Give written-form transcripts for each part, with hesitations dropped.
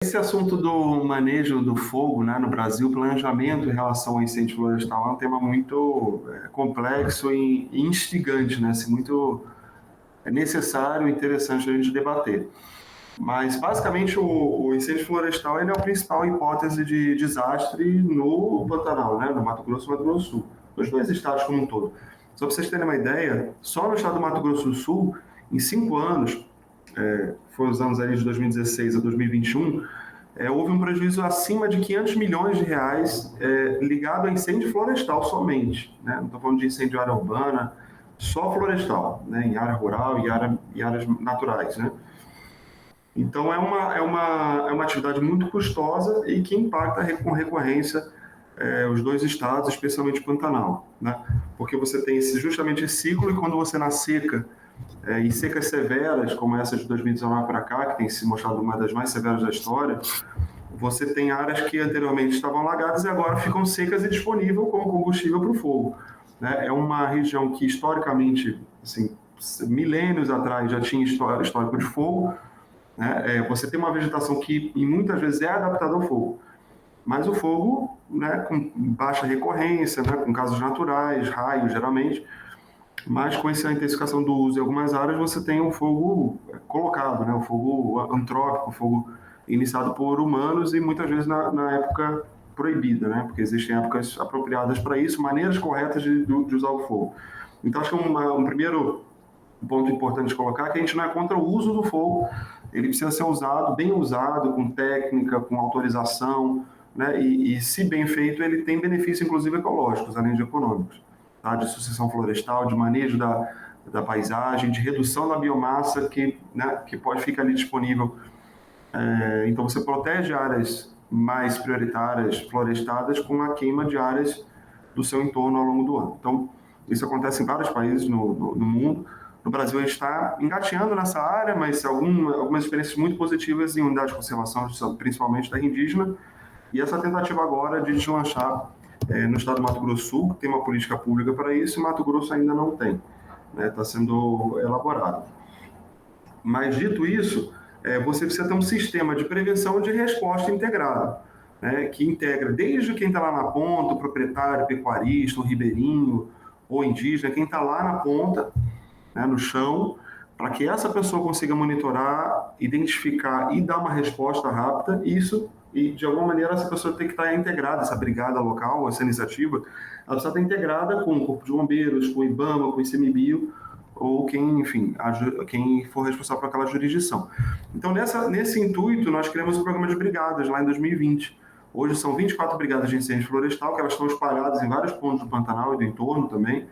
Esse assunto do manejo do fogo, né, no Brasil, planejamento em relação ao incêndio florestal é um tema muito complexo e instigante, né, assim, muito necessário e interessante a gente debater. Mas, basicamente, o incêndio florestal ele é a principal hipótese de desastre no Pantanal, né, no Mato Grosso e Mato Grosso do Sul, nos dois estados como um todo. Só para vocês terem uma ideia, só no estado do Mato Grosso do Sul, em 5 anos, foi os anos ali de 2016 a 2021, houve um prejuízo acima de 500 milhões de reais ligado a incêndio florestal somente. Né? Não estou falando de incêndio em área urbana, só florestal, né? Em área rural e áreas naturais. Né? Então é uma atividade muito custosa e que impacta com recorrência os dois estados, especialmente o Pantanal. Né? Porque você tem justamente esse ciclo e quando você na seca, em secas severas, como essa de 2019 para cá, que tem se mostrado uma das mais severas da história, você tem áreas que anteriormente estavam alagadas e agora ficam secas e disponíveis como combustível para o fogo. Né? É uma região que, historicamente, assim, milênios atrás, já tinha histórico de fogo. Né? Você tem uma vegetação que, muitas vezes, é adaptada ao fogo. Mas o fogo, né, com baixa recorrência, né, com casos naturais, raios, geralmente, mas com essa intensificação do uso em algumas áreas, você tem o fogo colocado, né? O fogo antrópico, o fogo iniciado por humanos e muitas vezes na época proibida, né? Porque existem épocas apropriadas para isso, maneiras corretas de usar o fogo. Então, acho que um primeiro ponto importante de colocar é que a gente não é contra o uso do fogo, ele precisa ser usado, bem usado, com técnica, com autorização, né? E se bem feito, ele tem benefícios, inclusive ecológicos, além de econômicos. Tá? De sucessão florestal, de manejo da paisagem, de redução da biomassa que pode ficar ali disponível. Então você protege áreas mais prioritárias, florestadas, com a queima de áreas do seu entorno ao longo do ano. Então, isso acontece em vários países no mundo. No Brasil, a gente está engateando nessa área, mas algumas experiências muito positivas em unidades de conservação, principalmente da indígena, e essa tentativa agora de deslanchar no estado do Mato Grosso do Sul, que tem uma política pública para isso, e Mato Grosso ainda não tem. Está sendo elaborado. Mas, dito isso, você precisa ter um sistema de prevenção e de resposta integrado, né, que integra desde quem está lá na ponta, o proprietário, o pecuarista, o ribeirinho, ou indígena, quem está lá na ponta, né, no chão, para que essa pessoa consiga monitorar, identificar e dar uma resposta rápida. E de alguma maneira essa pessoa tem que estar integrada, essa brigada local, essa iniciativa, ela precisa estar integrada com o Corpo de Bombeiros, com o IBAMA, com o ICMBio, ou quem, enfim, quem for responsável por aquela jurisdição. Então, nesse intuito, nós criamos o programa de brigadas lá em 2020. Hoje são 24 brigadas de incêndio florestal, que elas estão espalhadas em vários pontos do Pantanal e do entorno também,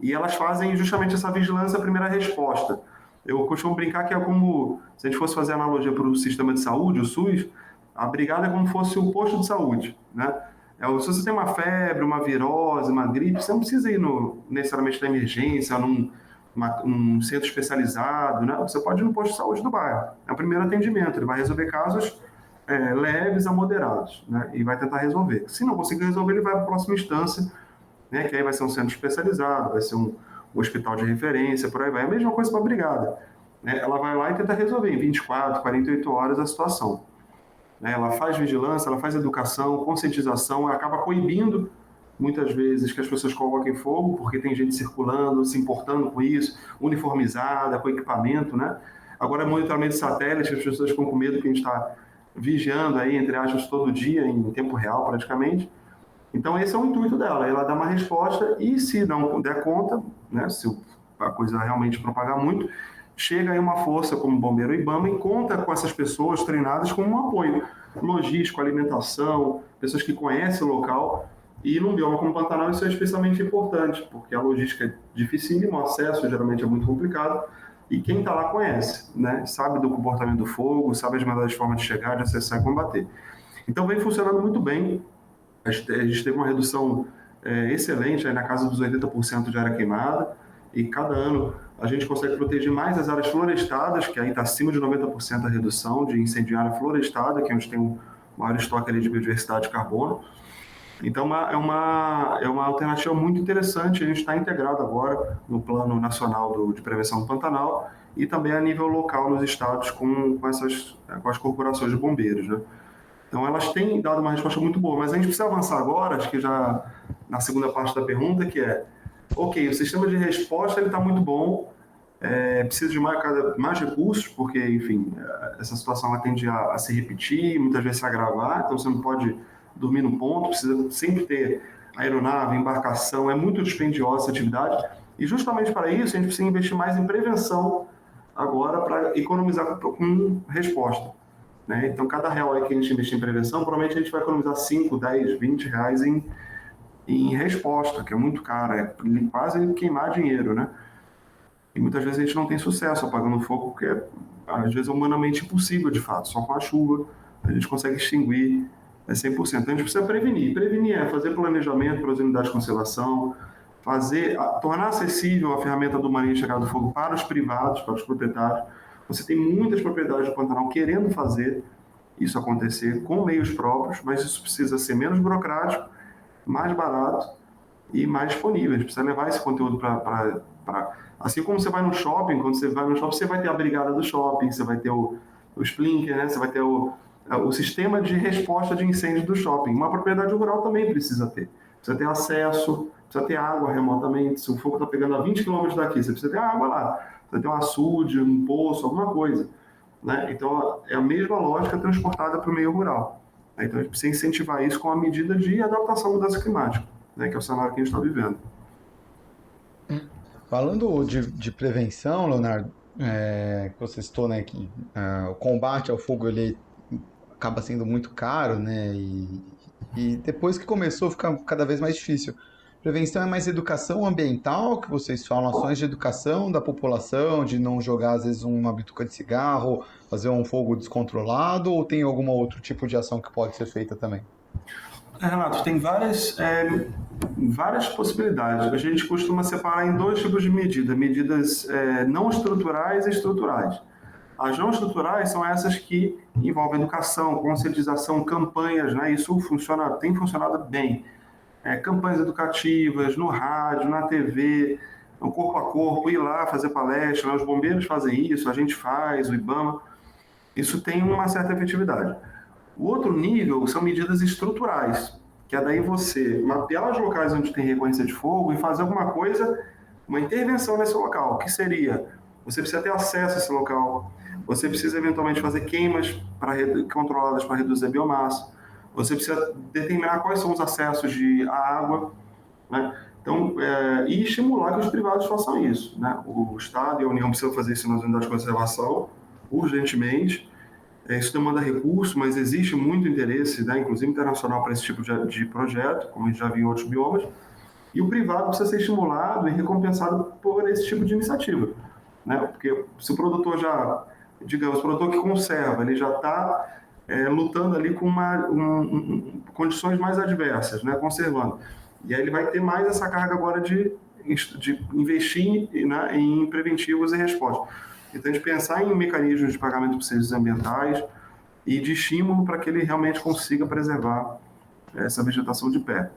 e elas fazem justamente essa vigilância, a primeira resposta. Eu costumo brincar que é como, se a gente fosse fazer analogia para o sistema de saúde, o SUS, a brigada é como se fosse o posto de saúde, né? Se você tem uma febre, uma virose, uma gripe, você não precisa ir necessariamente na emergência, num centro especializado, né? Você pode ir no posto de saúde do bairro. É o primeiro atendimento, ele vai resolver casos leves a moderados, né? E vai tentar resolver. Se não conseguir resolver, ele vai para a próxima instância, né, que aí vai ser um centro especializado, vai ser um hospital de referência, por aí vai. É a mesma coisa para a brigada. Né? Ela vai lá e tenta resolver em 24, 48 horas a situação. Né? Ela faz vigilância, ela faz educação, conscientização, ela acaba coibindo, muitas vezes, que as pessoas coloquem fogo, porque tem gente circulando, se importando com isso, uniformizada, com equipamento, né? Agora, monitoramento de satélite, as pessoas ficam com medo que a gente está vigiando aí, entre aspas, todo dia, em tempo real, praticamente. Então, esse é o intuito dela, ela dá uma resposta e, se não der conta, né, se a coisa realmente propagar muito, chega aí uma força como o Bombeiro IBAMA e conta com essas pessoas treinadas como um apoio logístico, alimentação, pessoas que conhecem o local. E num bioma como o Pantanal isso é especialmente importante, porque a logística é dificílima, o acesso geralmente é muito complicado, e quem está lá conhece, né, sabe do comportamento do fogo, sabe as melhores formas de chegar, de acessar e combater. Então vem funcionando muito bem. A gente teve uma redução excelente, aí na casa dos 80% de área queimada, e cada ano a gente consegue proteger mais as áreas florestadas, que aí está acima de 90% a redução de incêndio em área florestada, que é onde tem um maior estoque ali de biodiversidade de carbono. Então é uma alternativa muito interessante, a gente está integrado agora no Plano Nacional de Prevenção do Pantanal, e também a nível local nos estados com as corporações de bombeiros, né? Então, elas têm dado uma resposta muito boa, mas a gente precisa avançar agora, acho que já na segunda parte da pergunta, que é, ok, o sistema de resposta está muito bom, precisa de mais recursos, porque, enfim, essa situação ela tende a se repetir, muitas vezes se agravar, então você não pode dormir no ponto, precisa sempre ter aeronave, embarcação, é muito dispendiosa essa atividade, e justamente para isso a gente precisa investir mais em prevenção agora para economizar com resposta. Né? Então, cada real aí que a gente investir em prevenção, provavelmente a gente vai economizar 5, 10, 20 reais em resposta, que é muito caro, é quase queimar dinheiro, né? E muitas vezes a gente não tem sucesso apagando fogo, porque às vezes é humanamente impossível, de fato. Só com a chuva a gente consegue extinguir 100%. Então a gente precisa prevenir. Prevenir é fazer planejamento para as unidades de conservação, tornar acessível a ferramenta do Marinha Chegada do Fogo para os privados, para os proprietários. Você tem muitas propriedades do Pantanal querendo fazer isso acontecer com meios próprios, mas isso precisa ser menos burocrático, mais barato e mais disponível. A gente precisa levar esse conteúdo para... Assim como você vai no shopping, quando você vai no shopping, você vai ter a brigada do shopping, você vai ter o Splinker, né? Você vai ter o sistema de resposta de incêndio do shopping. Uma propriedade rural também precisa ter. Precisa ter acesso, precisa ter água remotamente. Se o fogo está pegando a 20 quilômetros daqui, você precisa ter água lá. Precisa ter um açude, um poço, alguma coisa. Né? Então, é a mesma lógica transportada para o meio rural. Então, a gente precisa incentivar isso com a medida de adaptação à mudança climática, né? Que é o cenário que a gente está vivendo. Falando de prevenção, Leonardo, que você citou, né, que o combate ao fogo ele acaba sendo muito caro, né, e depois que começou fica cada vez mais difícil. Prevenção é mais educação ambiental, que vocês falam, ações de educação da população, de não jogar às vezes uma bituca de cigarro, fazer um fogo descontrolado, ou tem algum outro tipo de ação que pode ser feita também? Renato, tem várias possibilidades. A gente costuma separar em dois tipos de medida: medidas não estruturais e estruturais. As não estruturais são essas que envolvem educação, conscientização, campanhas, né? Isso tem funcionado bem. Campanhas educativas, no rádio, na TV, no corpo a corpo, ir lá fazer palestra, né? Os bombeiros fazem isso, a gente faz, o IBAMA. Isso tem uma certa efetividade. O outro nível são medidas estruturais, que é daí você mapear os locais onde tem recorrência de fogo e fazer alguma coisa, uma intervenção nesse local, que seria, você precisa ter acesso a esse local, você precisa eventualmente fazer queimas controladas para reduzir a biomassa, você precisa determinar quais são os acessos à água, né? Então, e estimular que os privados façam isso, né? O Estado e a União precisam fazer isso nas unidades de conservação, urgentemente. Isso demanda recurso, mas existe muito interesse, né, inclusive internacional, para esse tipo de projeto, como a gente já viu em outros biomas, e o privado precisa ser estimulado e recompensado por esse tipo de iniciativa. Né? Porque se o produtor digamos, o produtor que conserva, ele já está lutando ali com condições mais adversas, né, conservando. E aí ele vai ter mais essa carga agora de investir, né, em preventivos e respostas. Então, a gente pensar em mecanismos de pagamento por serviços ambientais e de estímulo para que ele realmente consiga preservar essa vegetação de pé.